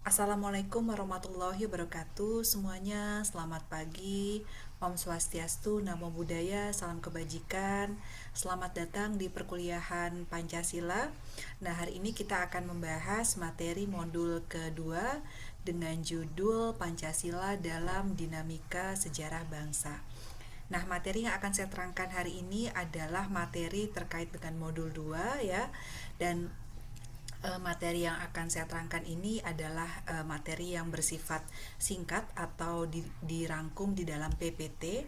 Assalamualaikum warahmatullahi wabarakatuh. Semuanya selamat pagi. Om Swastiastu, Namo Buddhaya, salam kebajikan. Selamat datang di perkuliahan Pancasila. Nah, hari ini kita akan membahas materi modul kedua dengan judul Pancasila dalam Dinamika Sejarah Bangsa. Nah, materi yang akan saya terangkan hari ini adalah materi terkait dengan modul 2 ya. Dan materi yang akan saya terangkan ini adalah materi yang bersifat singkat atau dirangkum di dalam PPT.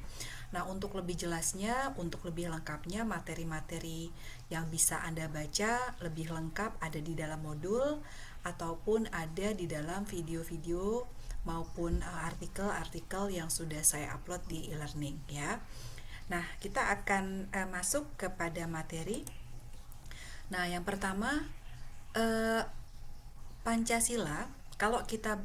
Nah, untuk lebih jelasnya, untuk lebih lengkapnya, materi-materi yang bisa Anda baca lebih lengkap ada di dalam modul ataupun ada di dalam video-video maupun artikel-artikel yang sudah saya upload di e-learning ya. Nah, kita akan masuk kepada materi. Nah, yang pertama, Pancasila, kalau kita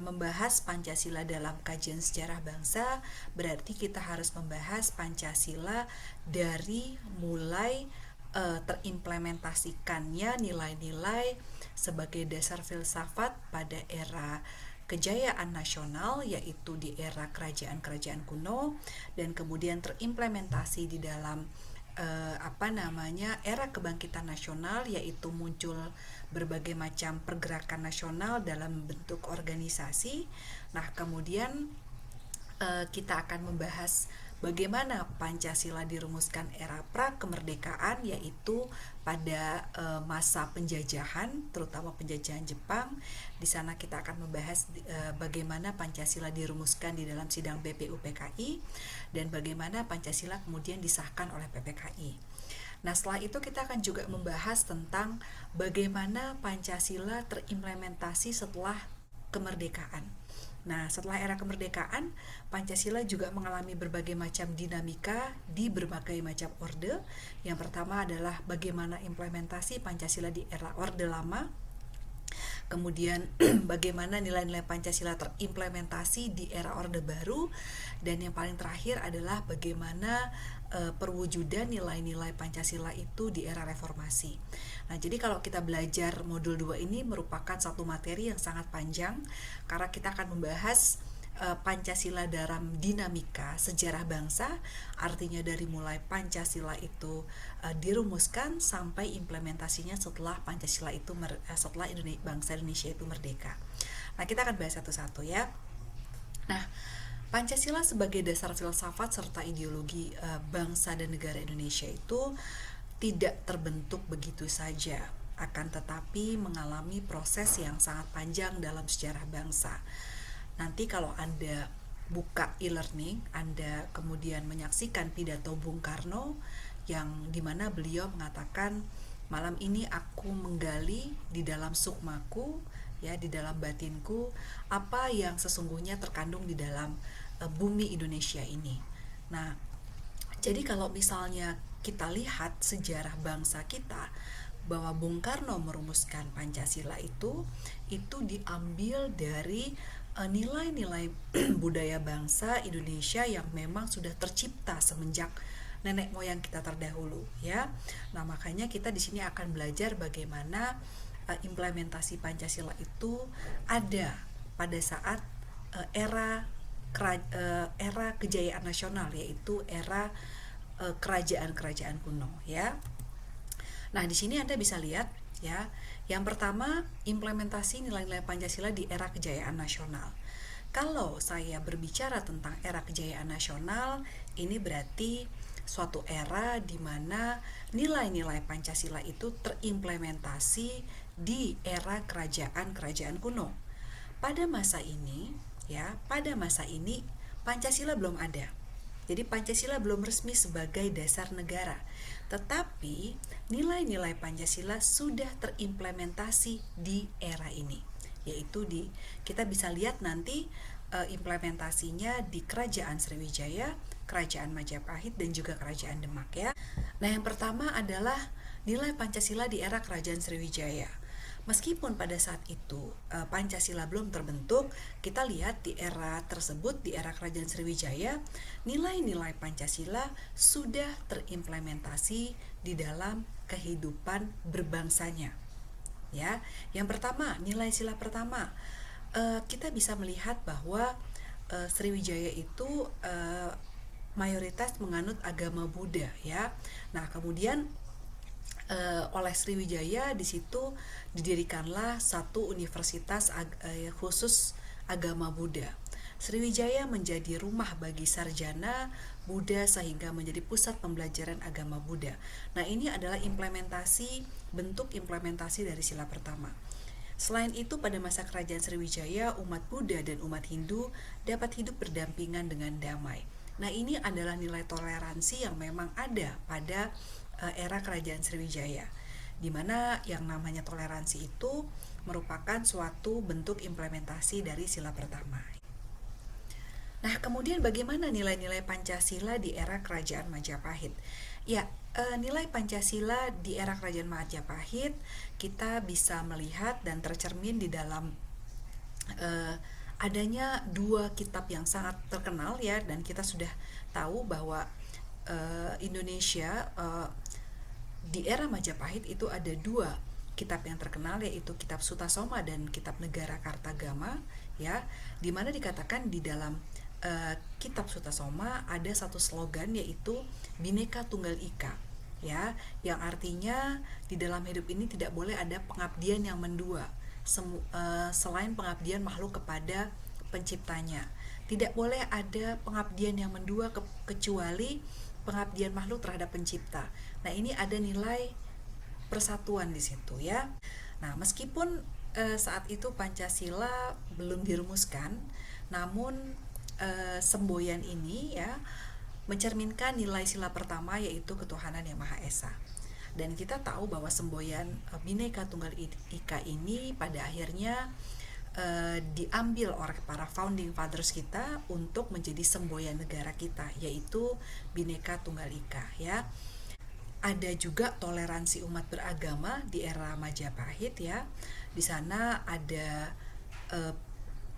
membahas Pancasila dalam kajian sejarah bangsa, berarti kita harus membahas Pancasila dari mulai terimplementasikannya nilai-nilai sebagai dasar filsafat pada era kejayaan nasional, yaitu di era kerajaan-kerajaan kuno, dan kemudian terimplementasi di dalam era kebangkitan nasional, yaitu muncul berbagai macam pergerakan nasional dalam bentuk organisasi. Nah, kemudian kita akan membahas bagaimana Pancasila dirumuskan era pra-kemerdekaan, yaitu pada masa penjajahan, terutama penjajahan Jepang. Di sana kita akan membahas bagaimana Pancasila dirumuskan di dalam sidang BPUPKI dan bagaimana Pancasila kemudian disahkan oleh PPKI. Nah, setelah itu kita akan juga membahas tentang bagaimana Pancasila terimplementasi setelah kemerdekaan. Nah, setelah era kemerdekaan, Pancasila juga mengalami berbagai macam dinamika di berbagai macam orde. Yang pertama adalah bagaimana implementasi Pancasila di era Orde Lama. Kemudian bagaimana nilai-nilai Pancasila terimplementasi di era Orde Baru, dan yang paling terakhir adalah bagaimana perwujudan nilai-nilai Pancasila itu di era reformasi. Nah, jadi kalau kita belajar modul 2 ini merupakan satu materi yang sangat panjang karena kita akan membahas Pancasila dalam dinamika sejarah bangsa, artinya dari mulai Pancasila itu dirumuskan sampai implementasinya setelah Pancasila itu setelah bangsa Indonesia itu merdeka. Nah, kita akan bahas satu-satu ya. Nah, Pancasila sebagai dasar filsafat serta ideologi bangsa dan negara Indonesia itu tidak terbentuk begitu saja, akan tetapi mengalami proses yang sangat panjang dalam sejarah bangsa. Nanti kalau Anda buka e-learning, Anda kemudian menyaksikan pidato Bung Karno yang dimana beliau mengatakan, malam ini aku menggali di dalam sukmaku, ya, di dalam batinku, apa yang sesungguhnya terkandung di dalam bumi Indonesia ini. Nah, jadi kalau misalnya kita lihat sejarah bangsa kita, bahwa Bung Karno merumuskan Pancasila itu diambil dari nilai-nilai budaya bangsa Indonesia yang memang sudah tercipta semenjak nenek moyang kita terdahulu, ya. Nah, makanya kita di sini akan belajar bagaimana implementasi Pancasila itu ada pada saat era kejayaan nasional, yaitu era kerajaan-kerajaan kuno, ya. Nah, di sini Anda bisa lihat ya. Yang pertama, implementasi nilai-nilai Pancasila di era kejayaan nasional. Kalau saya berbicara tentang era kejayaan nasional, ini berarti suatu era di mana nilai-nilai Pancasila itu terimplementasi di era kerajaan-kerajaan kuno. Pada masa ini, ya, Pancasila belum ada. Jadi Pancasila belum resmi sebagai dasar negara, tetapi nilai-nilai Pancasila sudah terimplementasi di era ini, yaitu kita bisa lihat nanti implementasinya di Kerajaan Sriwijaya, Kerajaan Majapahit, dan juga Kerajaan Demak, ya. Nah, yang pertama adalah nilai Pancasila di era Kerajaan Sriwijaya. Meskipun pada saat itu Pancasila belum terbentuk, kita lihat di era tersebut, di era Kerajaan Sriwijaya, nilai-nilai Pancasila sudah terimplementasi di dalam kehidupan berbangsanya, ya. Yang pertama, nilai sila pertama, kita bisa melihat bahwa Sriwijaya itu mayoritas menganut agama Buddha, ya. Nah, kemudian oleh Sriwijaya di situ didirikanlah satu universitas khusus agama Buddha. Sriwijaya menjadi rumah bagi sarjana Buddha sehingga menjadi pusat pembelajaran agama Buddha. Nah, ini adalah bentuk implementasi dari sila pertama. Selain itu, pada masa kerajaan Sriwijaya, umat Buddha dan umat Hindu dapat hidup berdampingan dengan damai. Nah, ini adalah nilai toleransi yang memang ada pada era kerajaan Sriwijaya, di mana yang namanya toleransi itu merupakan suatu bentuk implementasi dari sila pertama. Nah, kemudian bagaimana nilai-nilai Pancasila di era kerajaan Majapahit? Ya, nilai Pancasila di era kerajaan Majapahit kita bisa melihat dan tercermin di dalam adanya dua kitab yang sangat terkenal, ya, dan kita sudah tahu bahwa Indonesia di era Majapahit itu ada dua kitab yang terkenal, yaitu kitab Sutasoma dan kitab Negara Kartagama, ya, di mana dikatakan di dalam kitab Sutasoma ada satu slogan, yaitu Bhinneka Tunggal Ika, ya, yang artinya di dalam hidup ini tidak boleh ada pengabdian yang mendua selain pengabdian makhluk kepada penciptanya. Tidak boleh ada pengabdian yang mendua kecuali pengabdian makhluk terhadap pencipta. Nah, ini ada nilai persatuan di situ, ya. Nah, meskipun saat itu Pancasila belum dirumuskan, namun semboyan ini, ya, mencerminkan nilai sila pertama, yaitu ketuhanan yang Maha Esa. Dan kita tahu bahwa semboyan Bhinneka Tunggal Ika ini pada akhirnya diambil oleh para founding fathers kita untuk menjadi semboyan negara kita, yaitu Bhinneka Tunggal Ika, ya. Ada juga toleransi umat beragama di era Majapahit, ya. Di sana ada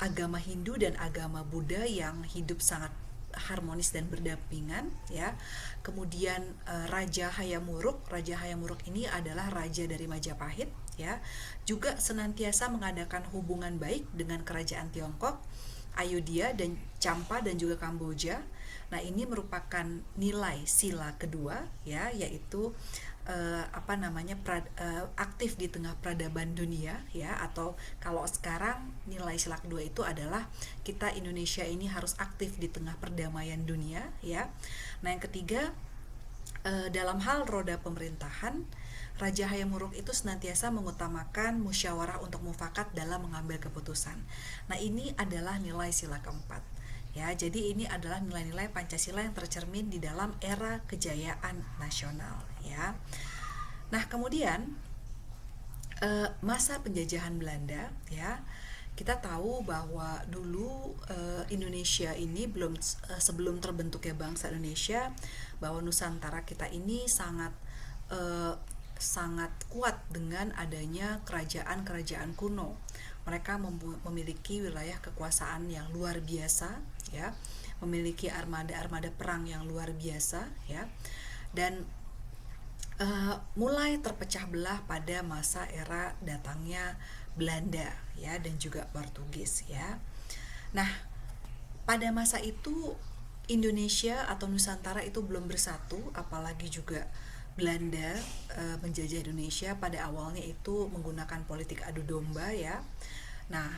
agama Hindu dan agama Buddha yang hidup sangat harmonis dan berdampingan, ya. Kemudian Raja Hayam Wuruk ini adalah raja dari Majapahit, ya. Juga senantiasa mengadakan hubungan baik dengan kerajaan Tiongkok, Ayodhya dan Champa dan juga Kamboja. Nah, ini merupakan nilai sila kedua, ya, yaitu aktif di tengah peradaban dunia, ya, atau kalau sekarang nilai sila kedua itu adalah kita Indonesia ini harus aktif di tengah perdamaian dunia, ya. Nah, yang ketiga, dalam hal roda pemerintahan, Raja Hayam Wuruk itu senantiasa mengutamakan musyawarah untuk mufakat dalam mengambil keputusan. Nah, ini adalah nilai sila keempat, ya. Jadi ini adalah nilai-nilai Pancasila yang tercermin di dalam era kejayaan nasional, ya. Nah, kemudian masa penjajahan Belanda, ya, kita tahu bahwa dulu Indonesia ini sebelum terbentuknya bangsa Indonesia, bahwa Nusantara kita ini sangat kuat dengan adanya kerajaan-kerajaan kuno. Mereka memiliki wilayah kekuasaan yang luar biasa, ya, memiliki armada-armada perang yang luar biasa, ya, dan mulai terpecah belah pada masa era datangnya Belanda, ya, dan juga Portugis, ya. Nah, pada masa itu Indonesia atau Nusantara itu belum bersatu, apalagi juga Belanda menjajah Indonesia pada awalnya itu menggunakan politik adu domba, ya. Nah,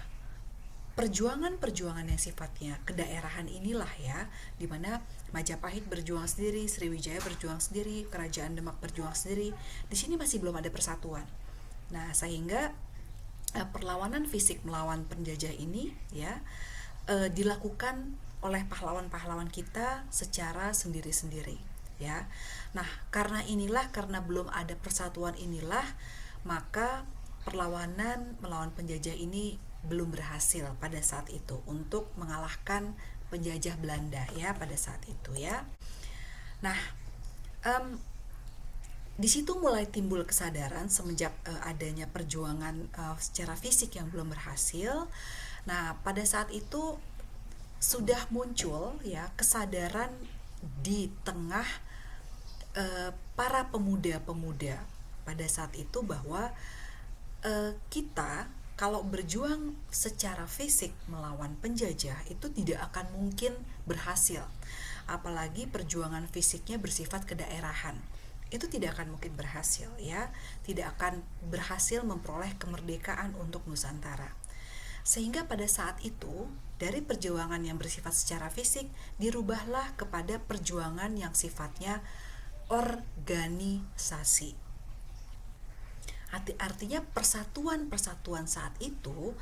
perjuangan-perjuangan yang sifatnya kedaerahan inilah, ya, di mana Majapahit berjuang sendiri, Sriwijaya berjuang sendiri, Kerajaan Demak berjuang sendiri. Di sini masih belum ada persatuan. Nah, sehingga perlawanan fisik melawan penjajah ini, ya, dilakukan oleh pahlawan-pahlawan kita secara sendiri-sendiri, ya. Nah, karena belum ada persatuan inilah, maka perlawanan melawan penjajah ini belum berhasil pada saat itu untuk mengalahkan penjajah Belanda, ya, pada saat itu, ya. Nah, di situ mulai timbul kesadaran semenjak adanya perjuangan secara fisik yang belum berhasil. Nah, pada saat itu sudah muncul, ya, kesadaran di tengah para pemuda-pemuda pada saat itu bahwa kita kalau berjuang secara fisik melawan penjajah itu tidak akan mungkin berhasil, apalagi perjuangan fisiknya bersifat kedaerahan, itu tidak akan mungkin berhasil ya, tidak akan berhasil memperoleh kemerdekaan untuk Nusantara. Sehingga pada saat itu dari perjuangan yang bersifat secara fisik dirubahlah kepada perjuangan yang sifatnya organisasi. Artinya persatuan-persatuan saat itu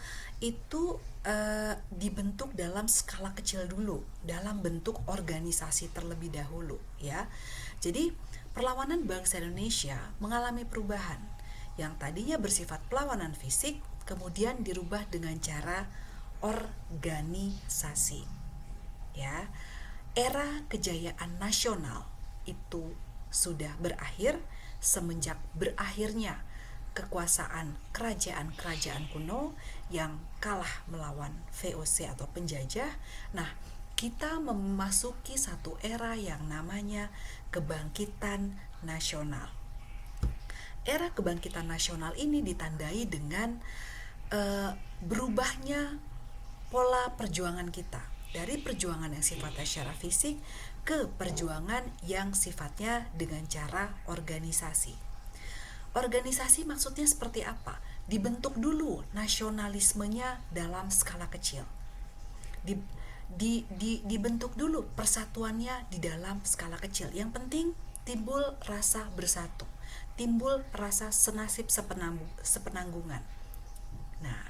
dibentuk dalam skala kecil dulu, dalam bentuk organisasi terlebih dahulu ya. Jadi perlawanan bangsa Indonesia mengalami perubahan yang tadinya bersifat perlawanan fisik kemudian dirubah dengan cara organisasi ya. Era kejayaan nasional itu sudah berakhir semenjak berakhirnya kekuasaan kerajaan-kerajaan kuno yang kalah melawan VOC atau penjajah. Nah, kita memasuki satu era yang namanya kebangkitan nasional. Era kebangkitan nasional ini ditandai dengan berubahnya pola perjuangan kita dari perjuangan yang sifatnya secara fisik ke perjuangan yang sifatnya dengan cara organisasi. Organisasi maksudnya seperti apa? Dibentuk dulu nasionalismenya dalam skala kecil. Dibentuk dulu persatuannya di dalam skala kecil. Yang penting timbul rasa bersatu, timbul rasa senasib sepenanggungan. Nah,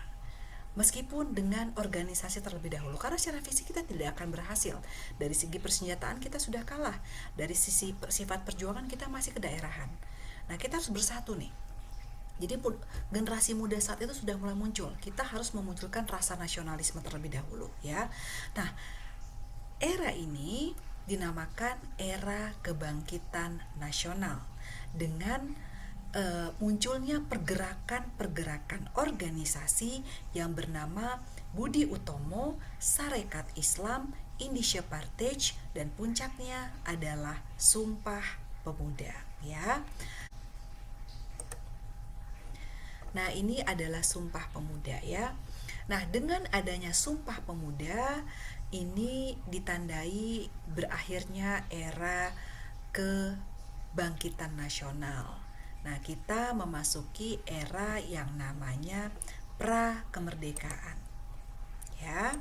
meskipun dengan organisasi terlebih dahulu, karena secara fisik kita tidak akan berhasil. Dari segi persenjataan kita sudah kalah, dari sisi sifat perjuangan kita masih kedaerahan. Nah, kita harus bersatu nih. Jadi generasi muda saat itu sudah mulai muncul. Kita harus memunculkan rasa nasionalisme terlebih dahulu ya. Nah, era ini dinamakan era kebangkitan nasional dengan munculnya pergerakan-pergerakan organisasi yang bernama Budi Utomo, Sarekat Islam, Indonesia Partij, dan puncaknya adalah Sumpah Pemuda ya. Nah, ini adalah Sumpah Pemuda ya. Nah, dengan adanya Sumpah Pemuda ini ditandai berakhirnya era kebangkitan nasional. Nah, kita memasuki era yang namanya pra-kemerdekaan. Ya.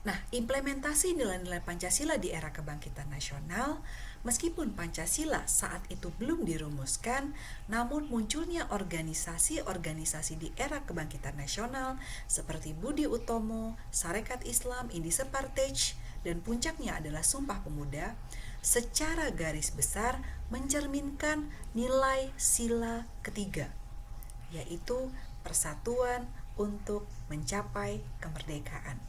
Nah, implementasi nilai-nilai Pancasila di era kebangkitan nasional, meskipun Pancasila saat itu belum dirumuskan, namun munculnya organisasi-organisasi di era kebangkitan nasional seperti Budi Utomo, Sarekat Islam, Indonesia Partij, dan puncaknya adalah Sumpah Pemuda, secara garis besar mencerminkan nilai sila ketiga, yaitu persatuan untuk mencapai kemerdekaan.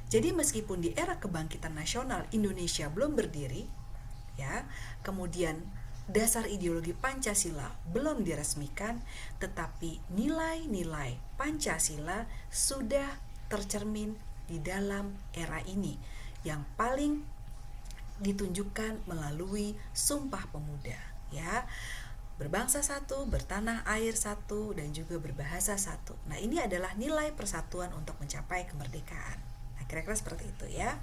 Jadi meskipun di era kebangkitan nasional Indonesia belum berdiri, ya, kemudian dasar ideologi Pancasila belum diresmikan, tetapi nilai-nilai Pancasila sudah tercermin di dalam era ini, yang paling ditunjukkan melalui Sumpah Pemuda, ya. Berbangsa satu, bertanah air satu, dan juga berbahasa satu. Nah, ini adalah nilai persatuan untuk mencapai kemerdekaan. Nah, kira-kira seperti itu ya.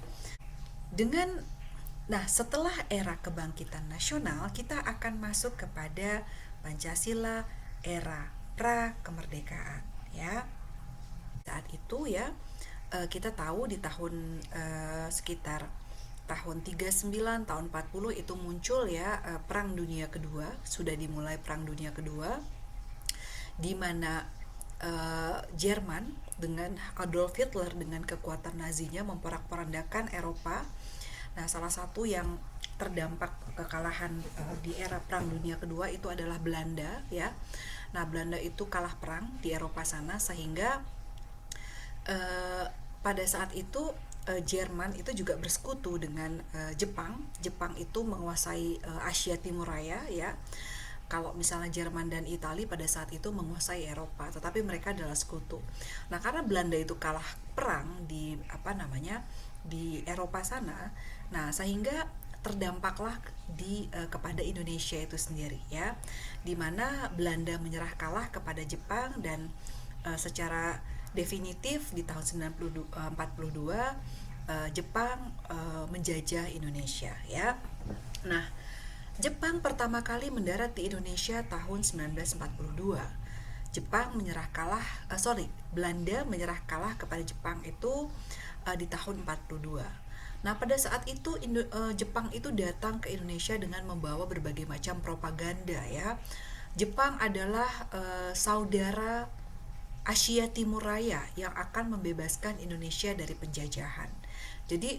Setelah era kebangkitan nasional, kita akan masuk kepada Pancasila era pra-kemerdekaan ya. Saat itu ya, kita tahu di tahun sekitar tahun 39, tahun 40 itu muncul ya Perang Dunia Kedua, sudah dimulai Perang Dunia Kedua, di mana Jerman dengan Adolf Hitler dengan kekuatan Nazinya memporak-porandakan Eropa. Nah, salah satu yang terdampak kekalahan di era Perang Dunia Kedua itu adalah Belanda ya. Nah, Belanda itu kalah perang di Eropa sana, sehingga pada saat itu Jerman itu juga bersekutu dengan Jepang. Jepang itu menguasai Asia Timur Raya ya. Kalau misalnya Jerman dan Italia pada saat itu menguasai Eropa, tetapi mereka adalah sekutu. Nah, karena Belanda itu kalah perang di di Eropa sana, nah sehingga terdampaklah kepada Indonesia itu sendiri ya, di mana Belanda menyerah kalah kepada Jepang dan secara definitif di tahun 1942 Jepang menjajah Indonesia ya. Nah, Jepang pertama kali mendarat di Indonesia tahun 1942. Belanda menyerah kalah kepada Jepang itu di tahun 42. Nah, pada saat itu Jepang itu datang ke Indonesia dengan membawa berbagai macam propaganda ya. Jepang adalah saudara Asia Timur Raya yang akan membebaskan Indonesia dari penjajahan. Jadi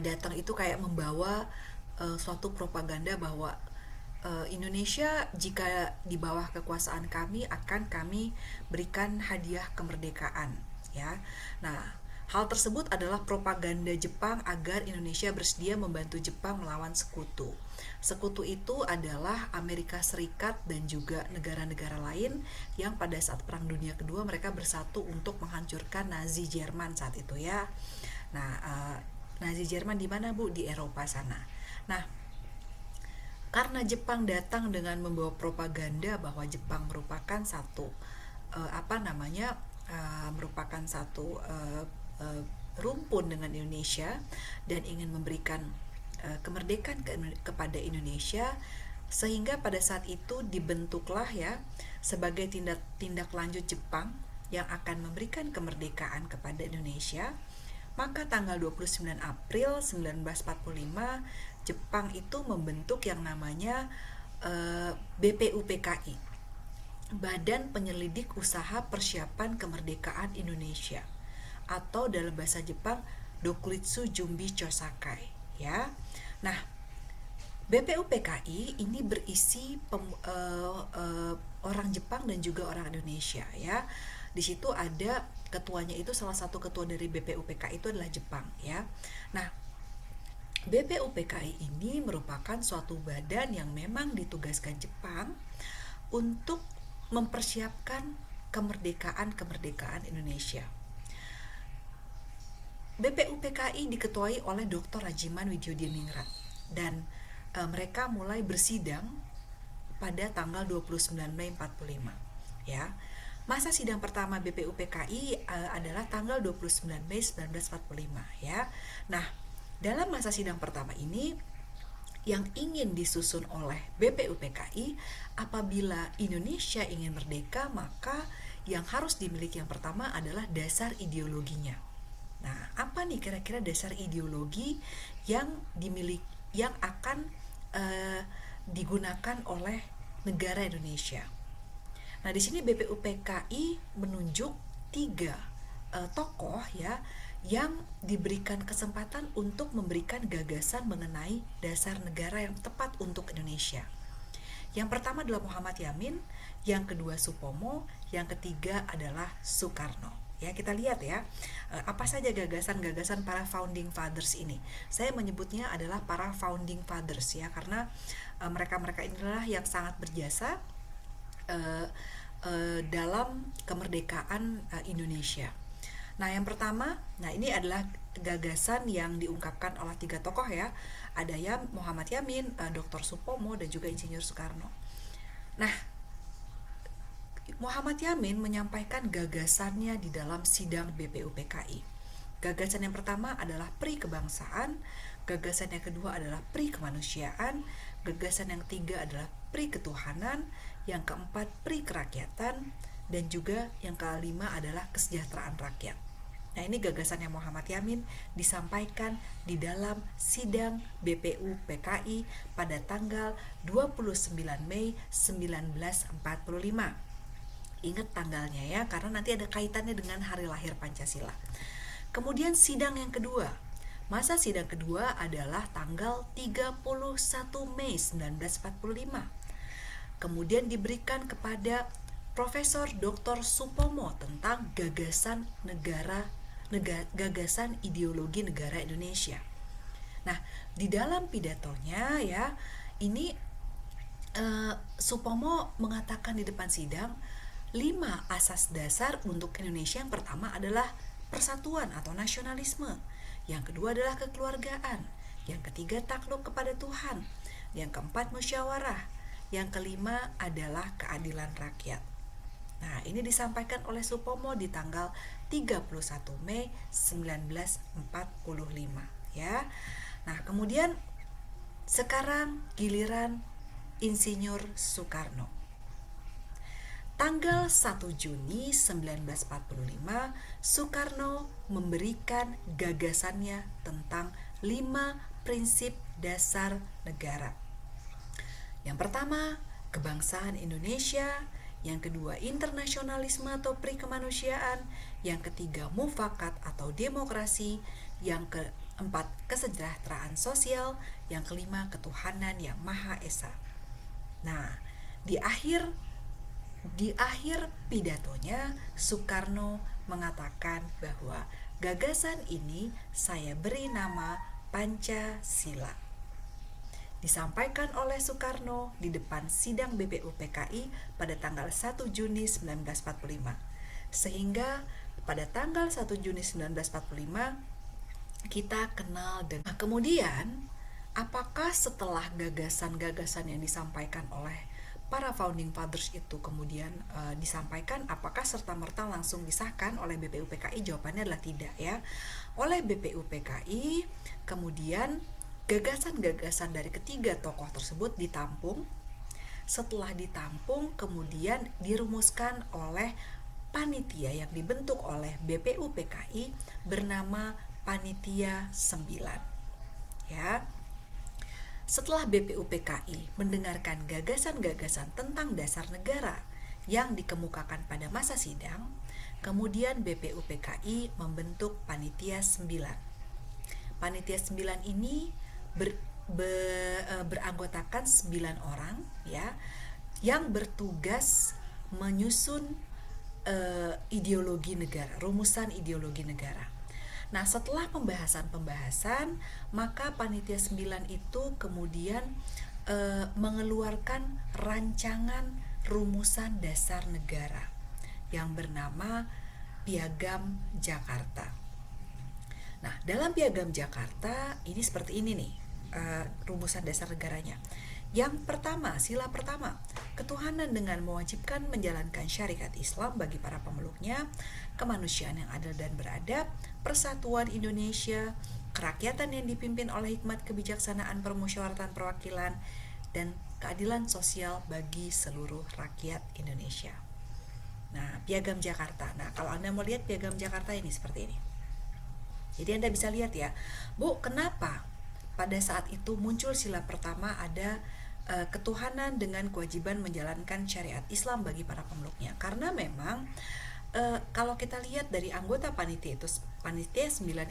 datang itu kayak membawa suatu propaganda bahwa Indonesia jika di bawah kekuasaan kami akan kami berikan hadiah kemerdekaan ya. Nah, hal tersebut adalah propaganda Jepang agar Indonesia bersedia membantu Jepang melawan sekutu. Sekutu itu adalah Amerika Serikat dan juga negara-negara lain yang pada saat Perang Dunia Kedua mereka bersatu untuk menghancurkan Nazi Jerman saat itu ya. Nah, Nazi Jerman di mana Bu? Di Eropa sana. Nah, karena Jepang datang dengan membawa propaganda bahwa Jepang merupakan satu merupakan satu rumpun dengan Indonesia dan ingin memberikan kemerdekaan kepada Indonesia, sehingga pada saat itu dibentuklah ya sebagai tindak lanjut Jepang yang akan memberikan kemerdekaan kepada Indonesia. Maka tanggal 29 April 1945 Jepang itu membentuk yang namanya BPUPKI, Badan Penyelidik Usaha Persiapan Kemerdekaan Indonesia, atau dalam bahasa Jepang Dokuritsu Jumbi Chosakai ya. Nah, BPUPKI ini berisi orang Jepang dan juga orang Indonesia ya. Di situ ada ketuanya, itu salah satu ketua dari BPUPKI itu adalah Jepang ya. Nah, BPUPKI ini merupakan suatu badan yang memang ditugaskan Jepang untuk mempersiapkan kemerdekaan Indonesia. BPUPKI diketuai oleh Dr. Rajiman Widyodiningrat dan mereka mulai bersidang pada tanggal 29 Mei 45 ya. Masa sidang pertama BPUPKI adalah tanggal 29 Mei 1945 ya. Nah, dalam masa sidang pertama ini yang ingin disusun oleh BPUPKI, apabila Indonesia ingin merdeka, maka yang harus dimiliki yang pertama adalah dasar ideologinya. Nah, apa nih kira-kira dasar ideologi yang akan digunakan oleh negara Indonesia? Nah, di sini BPUPKI menunjuk 3 tokoh ya yang diberikan kesempatan untuk memberikan gagasan mengenai dasar negara yang tepat untuk Indonesia. Yang pertama adalah Muhammad Yamin, yang kedua Supomo, yang ketiga adalah Soekarno. Ya, kita lihat ya, apa saja gagasan-gagasan para founding fathers ini. Saya menyebutnya adalah para founding fathers ya, karena mereka-mereka inilah yang sangat berjasa dalam kemerdekaan Indonesia. Nah, yang pertama, ini adalah gagasan yang diungkapkan oleh 3 tokoh ya. Ada Muhammad Yamin, Dr. Supomo, dan juga Insinyur Soekarno. Nah, Muhammad Yamin menyampaikan gagasannya di dalam sidang BPUPKI. Gagasan yang pertama adalah pri kebangsaan, gagasan yang kedua adalah pri kemanusiaan, gagasan yang ketiga adalah pri ketuhanan, yang keempat pri kerakyatan, dan juga yang kelima adalah kesejahteraan rakyat. Nah, ini gagasannya Muhammad Yamin disampaikan di dalam sidang BPUPKI pada tanggal 29 Mei 1945. Ingat tanggalnya ya, karena nanti ada kaitannya dengan hari lahir Pancasila. Kemudian sidang yang kedua. Masa sidang kedua adalah tanggal 31 Mei 1945. Kemudian diberikan kepada Profesor Dr. Supomo tentang gagasan ideologi negara Indonesia. Nah, di dalam pidatonya ya, ini Supomo mengatakan di depan sidang 5 asas dasar untuk Indonesia. Yang pertama adalah persatuan atau nasionalisme. Yang kedua adalah kekeluargaan. Yang ketiga, takluk kepada Tuhan. Yang keempat, musyawarah. Yang kelima adalah keadilan rakyat. Nah, ini disampaikan oleh Supomo di tanggal 31 Mei 1945 ya. Nah, kemudian sekarang giliran Insinyur Soekarno. Tanggal 1 Juni 1945, Soekarno memberikan gagasannya tentang 5 prinsip dasar negara. Yang pertama, kebangsaan Indonesia. Yang kedua, internasionalisme atau pri-kemanusiaan. Yang ketiga, mufakat atau demokrasi. Yang keempat, kesejahteraan sosial. Yang kelima, ketuhanan yang Maha Esa. Nah, di akhir pidatonya, Soekarno mengatakan bahwa gagasan ini saya beri nama Pancasila. Disampaikan oleh Soekarno di depan sidang BPUPKI pada tanggal 1 Juni 1945. Sehingga pada tanggal 1 Juni 1945 kita kenal dengan. Nah, kemudian apakah setelah gagasan-gagasan yang disampaikan oleh para founding fathers itu kemudian disampaikan, apakah serta-merta langsung disahkan oleh BPUPKI? Jawabannya adalah tidak ya. Oleh BPUPKI kemudian gagasan-gagasan dari ketiga tokoh tersebut ditampung. Setelah ditampung kemudian dirumuskan oleh panitia yang dibentuk oleh BPUPKI bernama Panitia 9 ya. Setelah BPUPKI mendengarkan gagasan-gagasan tentang dasar negara yang dikemukakan pada masa sidang, kemudian BPUPKI membentuk Panitia 9. Panitia 9 ini beranggotakan 9 orang ya, yang bertugas menyusun ideologi negara, rumusan ideologi negara. Nah, setelah pembahasan, maka Panitia 9 itu kemudian mengeluarkan rancangan rumusan dasar negara yang bernama Piagam Jakarta. Nah, dalam Piagam Jakarta ini seperti ini nih rumusan dasar negaranya. Yang pertama, sila pertama, ketuhanan dengan mewajibkan menjalankan syariat Islam bagi para pemeluknya, kemanusiaan yang adil dan beradab, persatuan Indonesia, kerakyatan yang dipimpin oleh hikmat kebijaksanaan permusyawaratan perwakilan, dan keadilan sosial bagi seluruh rakyat Indonesia. Nah, Piagam Jakarta. Nah, kalau Anda mau lihat Piagam Jakarta ini seperti ini. Jadi Anda bisa lihat ya, Bu, kenapa pada saat itu muncul sila pertama ada ketuhanan dengan kewajiban menjalankan syariat Islam bagi para pemeluknya. Karena memang kalau kita lihat dari anggota Panitia 9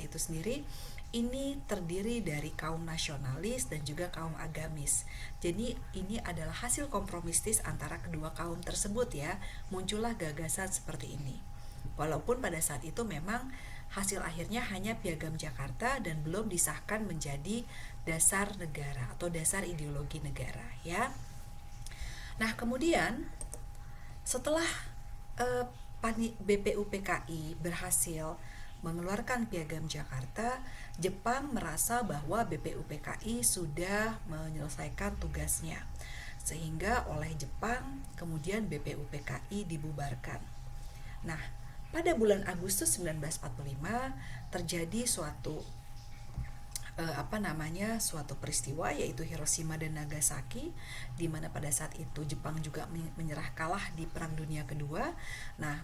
itu sendiri, ini terdiri dari kaum nasionalis dan juga kaum agamis. Jadi ini adalah hasil kompromistis antara kedua kaum tersebut ya. Muncullah gagasan seperti ini. Walaupun pada saat itu memang hasil akhirnya hanya Piagam Jakarta dan belum disahkan menjadi dasar negara atau dasar ideologi negara ya. Nah, kemudian setelah BPUPKI berhasil mengeluarkan Piagam Jakarta, Jepang merasa bahwa BPUPKI sudah menyelesaikan tugasnya. Sehingga oleh Jepang kemudian BPUPKI dibubarkan. Nah, pada bulan Agustus 1945 terjadi suatu suatu peristiwa, yaitu Hiroshima dan Nagasaki, di mana pada saat itu Jepang juga menyerah kalah di Perang Dunia Kedua. Nah,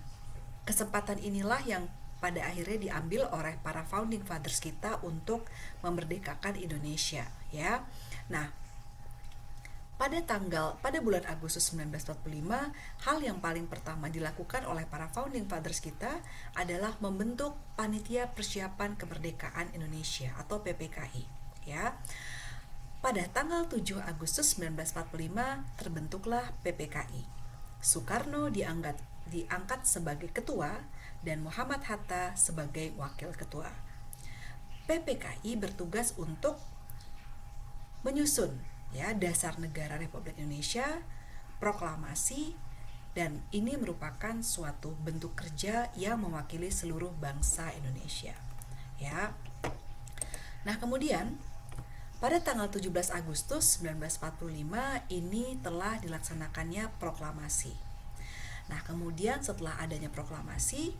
kesempatan inilah yang pada akhirnya diambil oleh para founding fathers kita untuk memerdekakan Indonesia ya. Nah, pada bulan Agustus 1945, hal yang paling pertama dilakukan oleh para founding fathers kita adalah membentuk Panitia Persiapan Kemerdekaan Indonesia atau PPKI ya. Pada tanggal 7 Agustus 1945 terbentuklah PPKI. Soekarno diangkat sebagai ketua dan Muhammad Hatta sebagai wakil ketua. PPKI bertugas untuk menyusun ya dasar negara Republik Indonesia, proklamasi, dan ini merupakan suatu bentuk kerja yang mewakili seluruh bangsa Indonesia ya. Nah, kemudian Pada tanggal 17 Agustus 1945 ini telah dilaksanakannya proklamasi. Nah, kemudian setelah adanya proklamasi,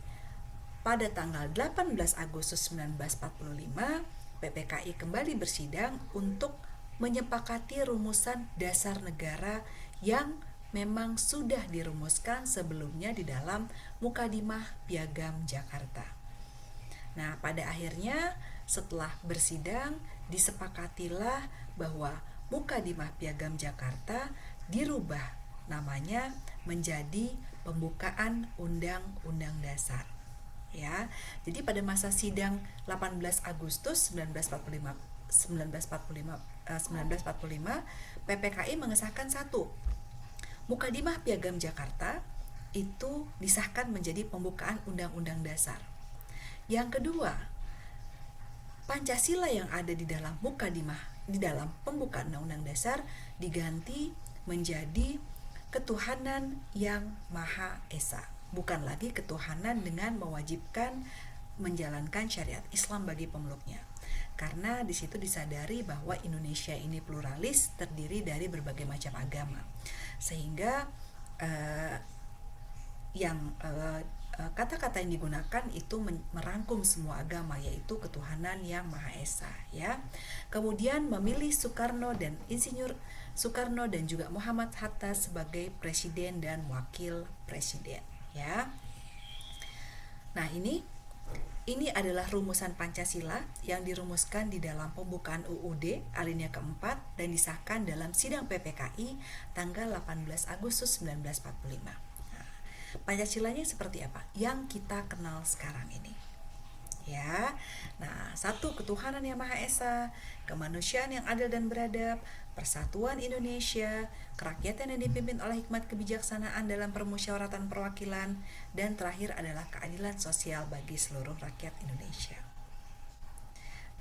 pada tanggal 18 Agustus 1945, PPKI kembali bersidang untuk menyepakati rumusan dasar negara yang memang sudah dirumuskan sebelumnya di dalam Mukadimah Piagam Jakarta. Nah, pada akhirnya setelah bersidang disepakatilah bahwa Mukadimah Piagam Jakarta dirubah namanya menjadi Pembukaan Undang-Undang Dasar. Ya. Jadi pada masa sidang 18 Agustus 1945 PPKI mengesahkan satu, Mukadimah Piagam Jakarta itu disahkan menjadi Pembukaan Undang-Undang Dasar. Yang kedua, Pancasila yang ada di dalam Mukadimah, di dalam Pembukaan Undang-Undang Dasar diganti menjadi ketuhanan yang Maha Esa. Bukan lagi ketuhanan dengan mewajibkan menjalankan syariat Islam bagi pemeluknya. Karena di situ disadari bahwa Indonesia ini pluralis, terdiri dari berbagai macam agama. Sehingga kata-kata yang digunakan itu merangkum semua agama, yaitu ketuhanan yang Maha Esa, ya. Kemudian memilih Soekarno dan Insinyur Soekarno dan juga Muhammad Hatta sebagai presiden dan wakil presiden, ya. Nah, ini adalah rumusan Pancasila yang dirumuskan di dalam pembukaan UUD alinea keempat dan disahkan dalam sidang PPKI tanggal 18 Agustus 1945. Pancasilanya seperti apa? Yang kita kenal sekarang ini. Ya. Nah, satu, ketuhanan yang Maha Esa, kemanusiaan yang adil dan beradab, persatuan Indonesia, kerakyatan yang dipimpin oleh hikmat kebijaksanaan dalam permusyawaratan perwakilan, dan terakhir adalah keadilan sosial bagi seluruh rakyat Indonesia.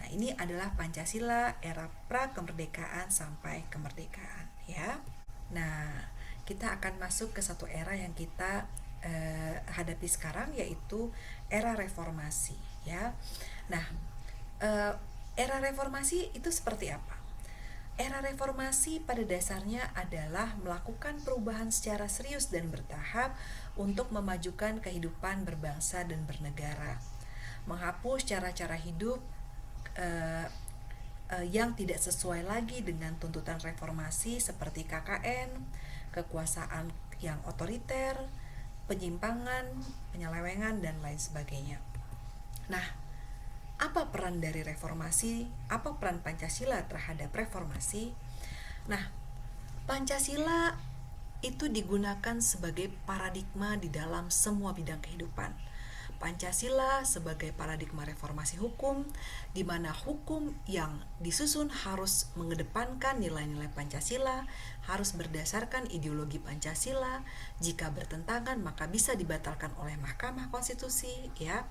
Nah, ini adalah Pancasila era pra-kemerdekaan sampai kemerdekaan, ya. Nah, kita akan masuk ke satu era yang kita hadapi sekarang, yaitu era reformasi, ya. Nah, era reformasi itu seperti apa? Era reformasi pada dasarnya adalah melakukan perubahan secara serius dan bertahap untuk memajukan kehidupan berbangsa dan bernegara, menghapus cara-cara hidup yang tidak sesuai lagi dengan tuntutan reformasi seperti KKN, kekuasaan yang otoriter, penyimpangan, penyelewengan, dan lain sebagainya. Nah, apa peran dari reformasi? Apa peran Pancasila terhadap reformasi? Nah, Pancasila itu digunakan sebagai paradigma di dalam semua bidang kehidupan. Pancasila sebagai paradigma reformasi hukum, di mana hukum yang disusun harus mengedepankan nilai-nilai Pancasila, harus berdasarkan ideologi Pancasila. Jika bertentangan maka bisa dibatalkan oleh Mahkamah Konstitusi, ya.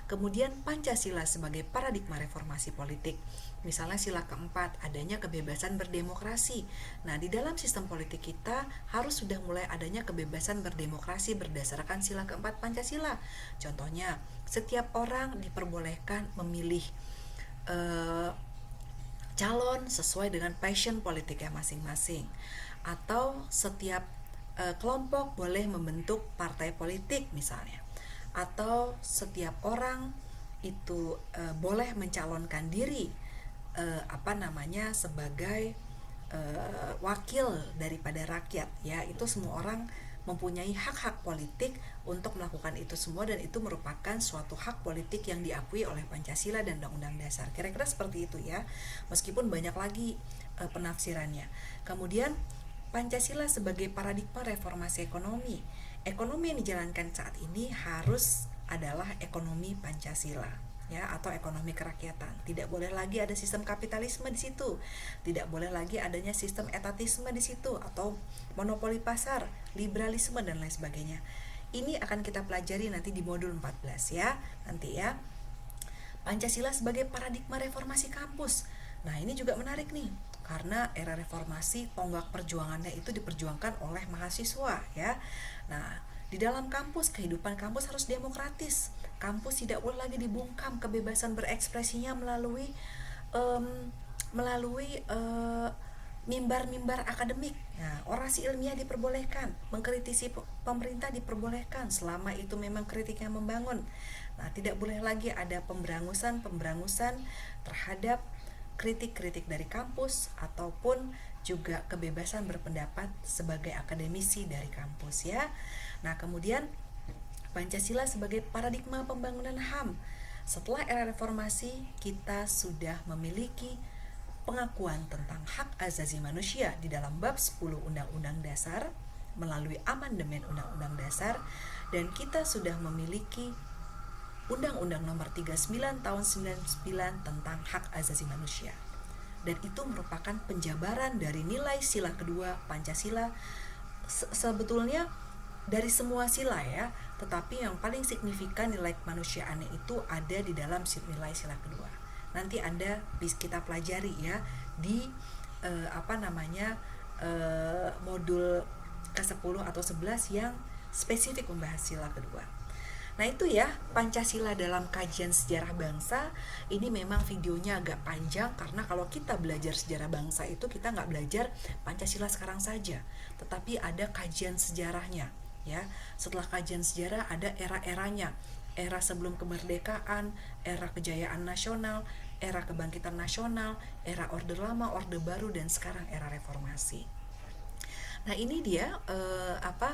Kemudian Pancasila sebagai paradigma reformasi politik. Misalnya sila keempat, adanya kebebasan berdemokrasi. Nah, di dalam sistem politik kita harus sudah mulai adanya kebebasan berdemokrasi berdasarkan sila keempat Pancasila. Contohnya, setiap orang diperbolehkan memilih calon sesuai dengan passion politiknya masing-masing, atau setiap kelompok boleh membentuk partai politik misalnya, atau setiap orang itu boleh mencalonkan diri sebagai wakil daripada rakyat, ya. Itu semua orang mempunyai hak-hak politik untuk melakukan itu semua, dan itu merupakan suatu hak politik yang diakui oleh Pancasila dan Undang-Undang Dasar. Kira-kira seperti itu, ya. Meskipun banyak lagi penafsirannya. Kemudian Pancasila sebagai paradigma reformasi ekonomi. Ekonomi yang dijalankan saat ini harus adalah ekonomi Pancasila, ya, atau ekonomi kerakyatan. Tidak boleh lagi ada sistem kapitalisme di situ. Tidak boleh lagi adanya sistem etatisme di situ, atau monopoli pasar, liberalisme, dan lain sebagainya. Ini akan kita pelajari nanti di modul 14, ya. Nanti, ya. Pancasila sebagai paradigma reformasi kampus. Nah, ini juga menarik nih, karena era reformasi tonggak perjuangannya itu diperjuangkan oleh mahasiswa, ya. Nah, di dalam kampus, kehidupan kampus harus demokratis. Kampus tidak boleh lagi dibungkam kebebasan berekspresinya melalui melalui mimbar-mimbar akademik. Nah, orasi ilmiah diperbolehkan, mengkritisi pemerintah diperbolehkan selama itu memang kritiknya membangun. Nah, tidak boleh lagi ada pemberangusan terhadap kritik-kritik dari kampus ataupun juga kebebasan berpendapat sebagai akademisi dari kampus ya. Nah, kemudian Pancasila sebagai paradigma pembangunan HAM. Setelah era reformasi, kita sudah memiliki pengakuan tentang hak asasi manusia di dalam bab 10 Undang-Undang Dasar melalui amandemen Undang-Undang Dasar, dan kita sudah memiliki Undang-Undang Nomor 39 Tahun 99 tentang hak asasi manusia. Dan itu merupakan penjabaran dari nilai sila kedua Pancasila. Sebetulnya dari semua sila ya, tetapi yang paling signifikan nilai kemanusiaannya itu ada di dalam nilai sila kedua. Nanti Anda bisa kita pelajari ya di modul ke-10 atau 11 yang spesifik membahas sila kedua. Nah itu ya Pancasila dalam kajian sejarah bangsa. Ini memang videonya agak panjang karena kalau kita belajar sejarah bangsa itu kita nggak belajar Pancasila sekarang saja, tetapi ada kajian sejarahnya ya. Setelah kajian sejarah ada era-eranya, era sebelum kemerdekaan, era kejayaan nasional, era kebangkitan nasional, era Orde Lama, Orde Baru, dan sekarang era reformasi. Nah ini dia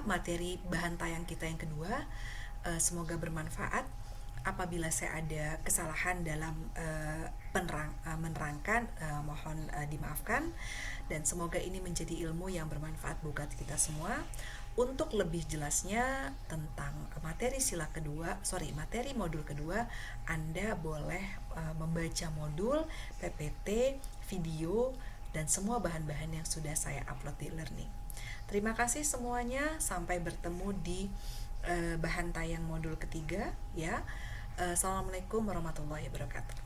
materi bahan tayang kita yang kedua. Semoga bermanfaat. Apabila saya ada kesalahan dalam menerangkan, mohon dimaafkan, dan semoga ini menjadi ilmu yang bermanfaat buat kita semua. Untuk lebih jelasnya tentang materi modul kedua, Anda boleh membaca modul PPT, video, dan semua bahan-bahan yang sudah saya upload di e-learning. Terima kasih semuanya, sampai bertemu di bahan tayang modul ketiga ya. Assalamualaikum warahmatullahi wabarakatuh.